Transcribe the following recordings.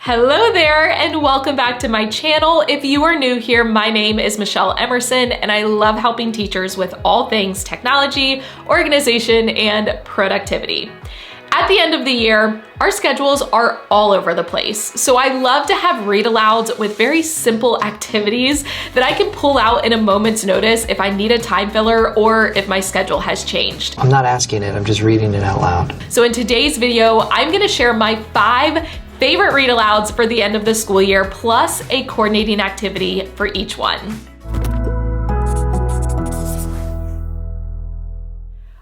Hello there and welcome back to my channel. If you are new here, my name is Michelle Emerson and I love helping teachers with all things technology, organization, and productivity. At the end of the year, our schedules are all over the place. So I love to have read alouds with very simple activities that I can pull out in a moment's notice if I need a time filler or if my schedule has changed. I'm not asking it, I'm just reading it out loud. So in today's video, I'm gonna share my 5 favorite read alouds for the end of the school year, plus a coordinating activity for each one.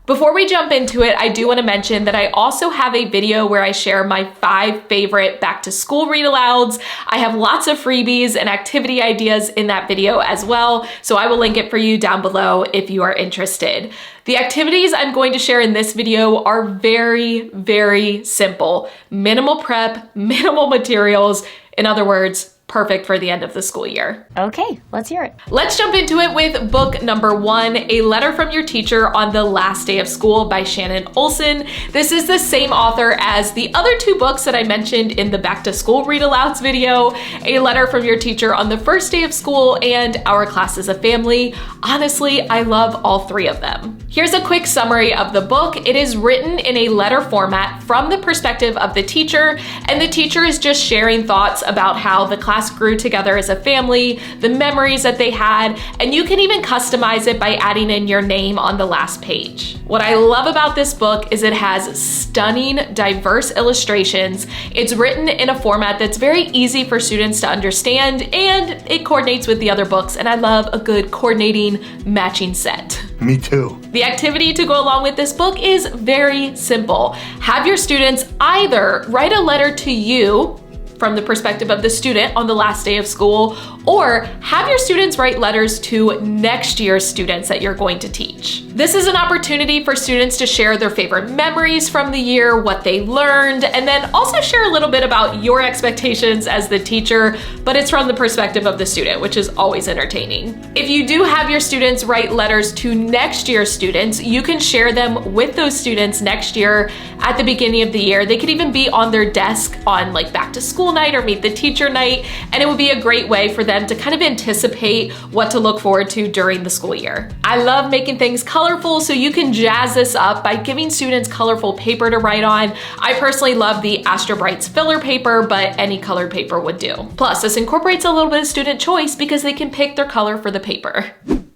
Before we jump into it, I do want to mention that I also have a video where I share my 5 favorite back to school read alouds. I have lots of freebies and activity ideas in that video as well, so I will link it for you down below if you are interested. The activities I'm going to share in this video are very, very simple. Minimal prep, minimal materials. In other words, perfect for the end of the school year. Okay, let's hear it. Let's jump into it with book number 1, A Letter from Your Teacher on the Last Day of School by Shannon Olson. This is the same author as the other 2 books that I mentioned in the back to school read alouds video, A Letter from Your Teacher on the First Day of School and Our Class as a Family. Honestly, I love all 3 of them. Here's a quick summary of the book. It is written in a letter format from the perspective of the teacher, and the teacher is just sharing thoughts about how the class grew together as a family, the memories that they had, and you can even customize it by adding in your name on the last page. What I love about this book is it has stunning, diverse illustrations. It's written in a format that's very easy for students to understand, and it coordinates with the other books, and I love a good coordinating matching set. Me too. The activity to go along with this book is very simple. Have your students either write a letter to you from the perspective of the student on the last day of school, or have your students write letters to next year's students that you're going to teach. This is an opportunity for students to share their favorite memories from the year, what they learned, and then also share a little bit about your expectations as the teacher, but it's from the perspective of the student, which is always entertaining. If you do have your students write letters to next year's students, you can share them with those students next year at the beginning of the year. They could even be on their desk on like back to school night or meet the teacher night, and it would be a great way for them to kind of anticipate what to look forward to during the school year. I love making things colorful, so you can jazz this up by giving students colorful paper to write on. I personally love the Astro Brights filler paper, but any colored paper would do. Plus, this incorporates a little bit of student choice because they can pick their color for the paper.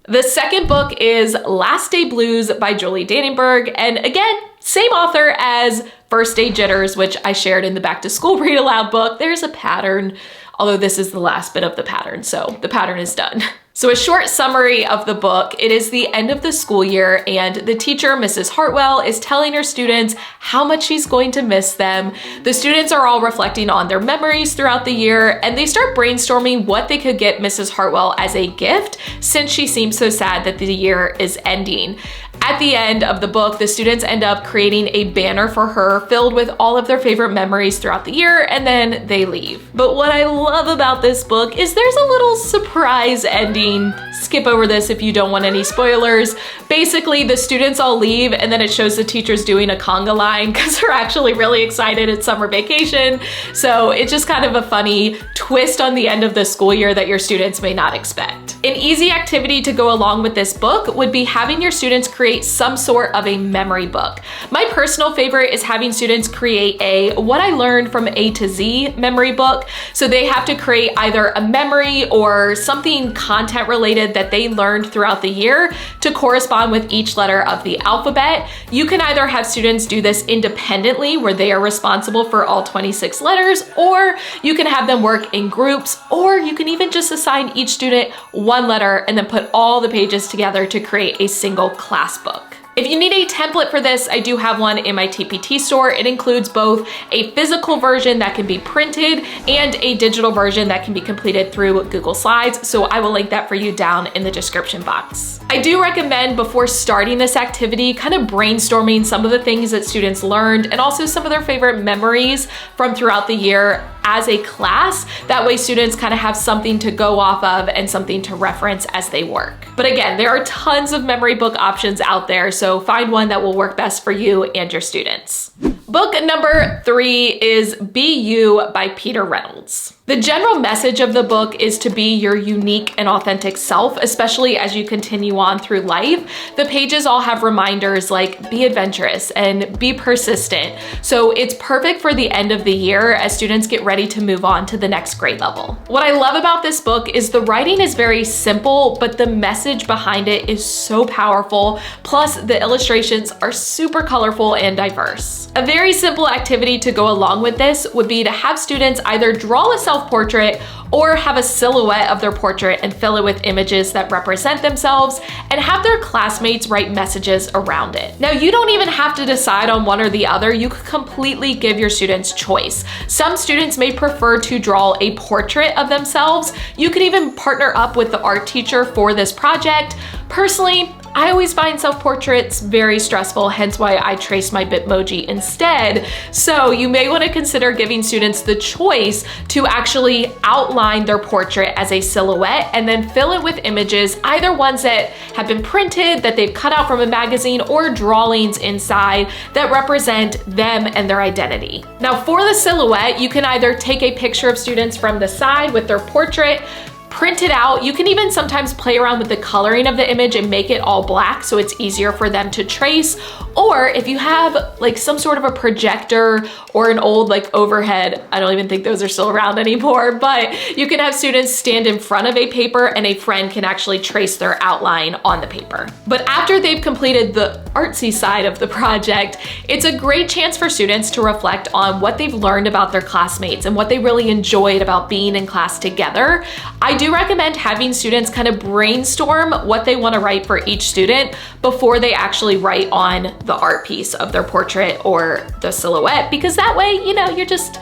The second book is Last Day Blues by Julie Dannenberg, and again, same author as First Day Jitters, which I shared in the back to school read aloud book. There's a pattern, although this is the last bit of the pattern, so the pattern is done. So a short summary of the book, it is the end of the school year and the teacher, Mrs. Hartwell, is telling her students how much she's going to miss them. The students are all reflecting on their memories throughout the year and they start brainstorming what they could get Mrs. Hartwell as a gift since she seems so sad that the year is ending. At the end of the book, the students end up creating a banner for her filled with all of their favorite memories throughout the year, and then they leave. But what I love about this book is there's a little surprise ending. Skip over this if you don't want any spoilers. Basically, the students all leave, and then it shows the teachers doing a conga line because they're actually really excited it's summer vacation. So it's just kind of a funny twist on the end of the school year that your students may not expect. An easy activity to go along with this book would be having your students create some sort of a memory book. My personal favorite is having students create a what I learned from A to Z memory book. So they have to create either a memory or something content related that they learned throughout the year to correspond with each letter of the alphabet. You can either have students do this independently where they are responsible for all 26 letters, or you can have them work in groups, or you can even just assign each student one letter and then put all the pages together to create a single class book. If you need a template for this, I do have one in my TPT store. It includes both a physical version that can be printed and a digital version that can be completed through Google Slides, so I will link that for you down in the description box. I do recommend before starting this activity, kind of brainstorming some of the things that students learned and also some of their favorite memories from throughout the year as a class. That way students kind of have something to go off of and something to reference as they work. But again, there are tons of memory book options out there, so find one that will work best for you and your students. Book number 3 is Be You by Peter Reynolds. The general message of the book is to be your unique and authentic self, especially as you continue on through life. The pages all have reminders like be adventurous and be persistent. So it's perfect for the end of the year as students get ready to move on to the next grade level. What I love about this book is the writing is very simple, but the message behind it is so powerful. Plus the illustrations are super colorful and diverse. A very simple activity to go along with this would be to have students either draw a self-portrait or have a silhouette of their portrait and fill it with images that represent themselves and have their classmates write messages around it. Now, you don't even have to decide on one or the other. You could completely give your students choice. Some students may prefer to draw a portrait of themselves. You could even partner up with the art teacher for this project. Personally, I always find self-portraits very stressful, hence why I trace my Bitmoji instead. So you may want to consider giving students the choice to actually outline their portrait as a silhouette and then fill it with images, either ones that have been printed, that they've cut out from a magazine, or drawings inside that represent them and their identity. Now for the silhouette, you can either take a picture of students from the side with their portrait, print it out. You can even sometimes play around with the coloring of the image and make it all black so it's easier for them to trace. Or if you have like some sort of a projector or an old like overhead, I don't even think those are still around anymore, but you can have students stand in front of a paper and a friend can actually trace their outline on the paper. But after they've completed the artsy side of the project, it's a great chance for students to reflect on what they've learned about their classmates and what they really enjoyed about being in class together. I do recommend having students kind of brainstorm what they want to write for each student before they actually write on the art piece of their portrait or the silhouette, because that way, you know, you're just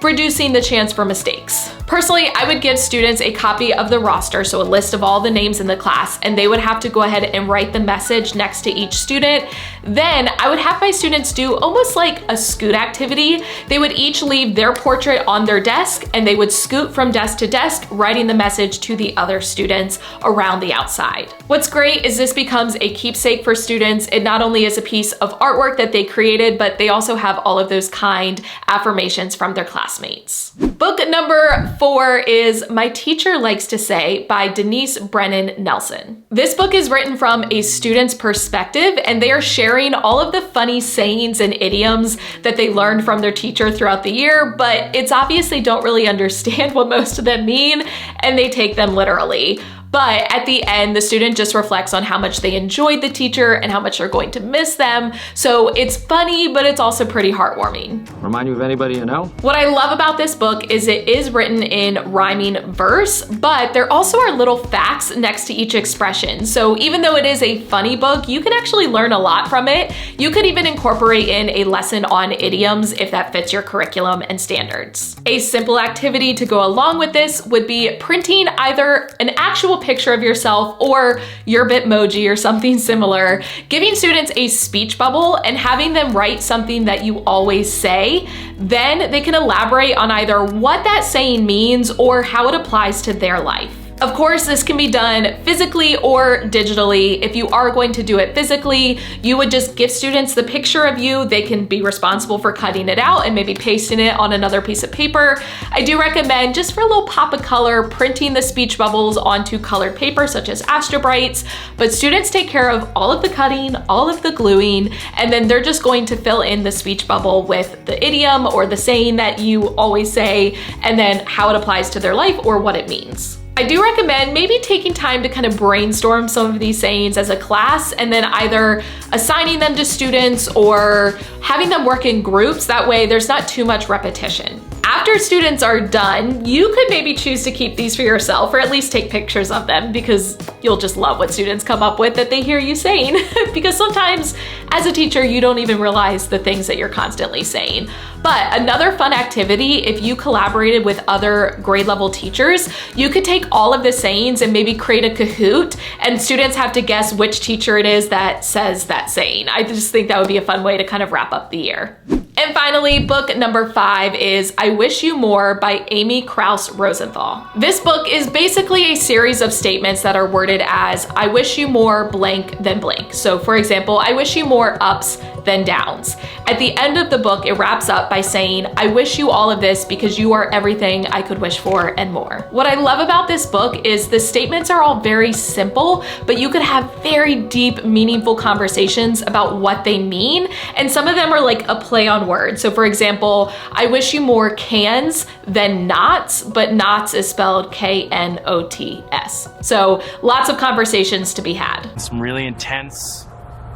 reducing the chance for mistakes. Personally, I would give students a copy of the roster, so a list of all the names in the class, and they would have to go ahead and write the message next to each student. Then I would have my students do almost like a scoot activity. They would each leave their portrait on their desk and they would scoot from desk to desk, writing the message to the other students around the outside. What's great is this becomes a keepsake for students. It not only is a piece of artwork that they created, but they also have all of those kind affirmations from their classmates. Book number 4 is My Teacher Likes to Say by Denise Brennan Nelson. This book is written from a student's perspective, and they are sharing all of the funny sayings and idioms that they learned from their teacher throughout the year, but it's obviously don't really understand what most of them mean, and they take them literally. But at the end, the student just reflects on how much they enjoyed the teacher and how much they're going to miss them. So it's funny, but it's also pretty heartwarming. Remind you of anybody you know? What I love about this book is it is written in rhyming verse, but there also are little facts next to each expression. So even though it is a funny book, you can actually learn a lot from it. You could even incorporate in a lesson on idioms if that fits your curriculum and standards. A simple activity to go along with this would be printing either an actual picture of yourself or your Bitmoji or something similar, giving students a speech bubble and having them write something that you always say. Then they can elaborate on either what that saying means or how it applies to their life. Of course, this can be done physically or digitally. If you are going to do it physically, you would just give students the picture of you. They can be responsible for cutting it out and maybe pasting it on another piece of paper. I do recommend, just for a little pop of color, printing the speech bubbles onto colored paper such as Astrobrites, but students take care of all of the cutting, all of the gluing, and then they're just going to fill in the speech bubble with the idiom or the saying that you always say, and then how it applies to their life or what it means. I do recommend maybe taking time to kind of brainstorm some of these sayings as a class and then either assigning them to students or having them work in groups. That way there's not too much repetition. After students are done, you could maybe choose to keep these for yourself or at least take pictures of them, because you'll just love what students come up with that they hear you saying. Because sometimes as a teacher, you don't even realize the things that you're constantly saying. But another fun activity, if you collaborated with other grade level teachers, you could take all of the sayings and maybe create a Kahoot, and students have to guess which teacher it is that says that saying. I just think that would be a fun way to kind of wrap up the year. And finally, book number 5 is I Wish You More by Amy Krauss Rosenthal. This book is basically a series of statements that are worded as I wish you more blank than blank. So for example, I wish you more ups than downs. At the end of the book, it wraps up by saying, I wish you all of this because you are everything I could wish for and more. What I love about this book is the statements are all very simple, but you could have very deep, meaningful conversations about what they mean. And some of them are like a play on words. So for example, I wish you more cans than knots, but knots is spelled K-N-O-T-S. So lots of conversations to be had. Some really intense,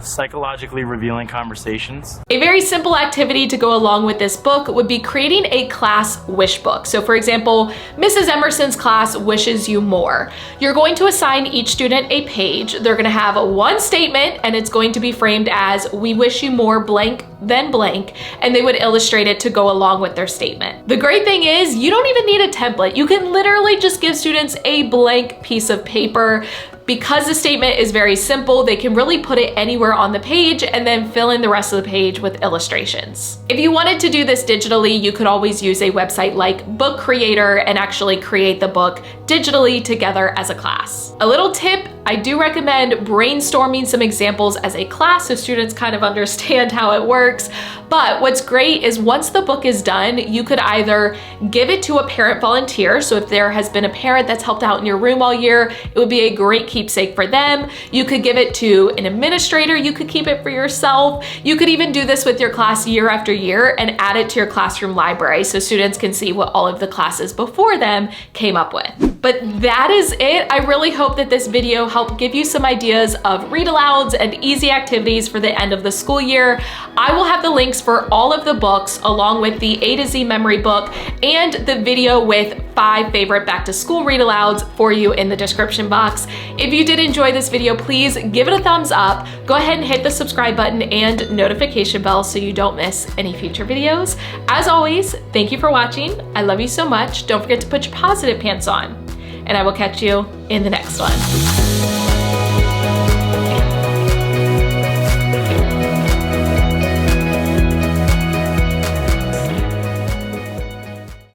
psychologically revealing conversations. A very simple activity to go along with this book would be creating a class wish book. So for example, Mrs. Emerson's class wishes you more. You're going to assign each student a page. They're gonna have one statement and it's going to be framed as, we wish you more blank than blank, and they would illustrate it to go along with their statement. The great thing is you don't even need a template. You can literally just give students a blank piece of paper. Because the statement is very simple, they can really put it anywhere on the page and then fill in the rest of the page with illustrations. If you wanted to do this digitally, you could always use a website like Book Creator and actually create the book digitally together as a class. A little tip, I do recommend brainstorming some examples as a class so students kind of understand how it works. But what's great is once the book is done, you could either give it to a parent volunteer. So if there has been a parent that's helped out in your room all year, it would be a great keepsake for them. You could give it to an administrator. You could keep it for yourself. You could even do this with your class year after year and add it to your classroom library so students can see what all of the classes before them came up with. But that is it. I really hope that this video helped give you some ideas of read alouds and easy activities for the end of the school year. I will have the links for all of the books along with the A to Z memory book and the video with 5 favorite back to school read alouds for you in the description box. If you did enjoy this video, please give it a thumbs up. Go ahead and hit the subscribe button and notification bell so you don't miss any future videos. As always, thank you for watching. I love you so much. Don't forget to put your positive pants on, and I will catch you in the next one.